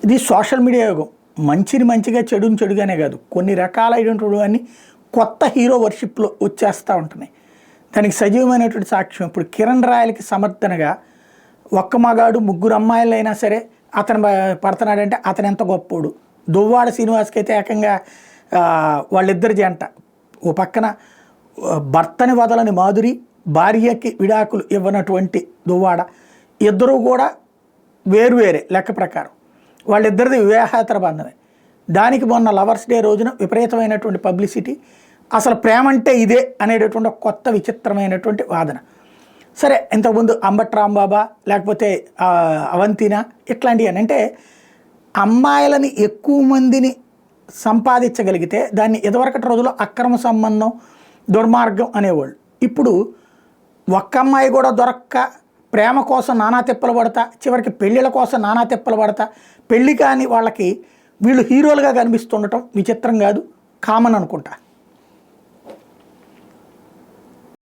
ఇది social media యుగం. మంచిని మంచిగా, చెడుని చెడుగానే కాదు, కొన్ని రకాలైనటువంటి కొత్త హీరో వర్షిప్లో వచ్చేస్తూ ఉంటున్నాయి. దానికి సజీవమైనటువంటి సాక్ష్యం ఇప్పుడు కిరణ్ రాయలకి సమర్థనగా ఒక్క మగాడు ముగ్గురు అమ్మాయిలైనా సరే అతను పడుతున్నాడంటే అతను ఎంత గొప్పోడు. దువ్వాడ శ్రీనివాస్కి అయితే ఏకంగా వాళ్ళిద్దరి జంట, ఓ పక్కన భర్తని వదలని మాధురి, భార్యకి విడాకులు ఇవ్వనటువంటి దువ్వాడ, ఇద్దరూ కూడా వేరువేరే లెక్క ప్రకారం వాళ్ళిద్దరిది వివాహేతర బంధమే. దానికి మొన్న లవర్స్ డే రోజున విపరీతమైనటువంటి పబ్లిసిటీ, అసలు ప్రేమ అంటే ఇదే అనేటటువంటి కొత్త విచిత్రమైనటువంటి వాదన. సరే, ఇంతకుముందు అంబట్ రాంబాబా లేకపోతే అవంతినా ఇట్లాంటివి అని అంటే అమ్మాయిలని ఎక్కువ మందిని సంపాదించగలిగితే దాన్ని ఇదివరకటి రోజుల్లో అక్రమ సంబంధం, దుర్మార్గం అనేవాళ్ళు. ఇప్పుడు ఒక్క అమ్మాయి కూడా దొరక్క ప్రేమ కోసం నానా తిప్పలు పడతా, చివరికి పెళ్ళిళ్ళ కోసం నానా తిప్పలు పడతా, పెళ్ళి కాని వాళ్ళకి వీళ్ళు హీరోలుగా కనిపిస్తుండటం విచిత్రం కాదు, కామన్ అనుకుంటా.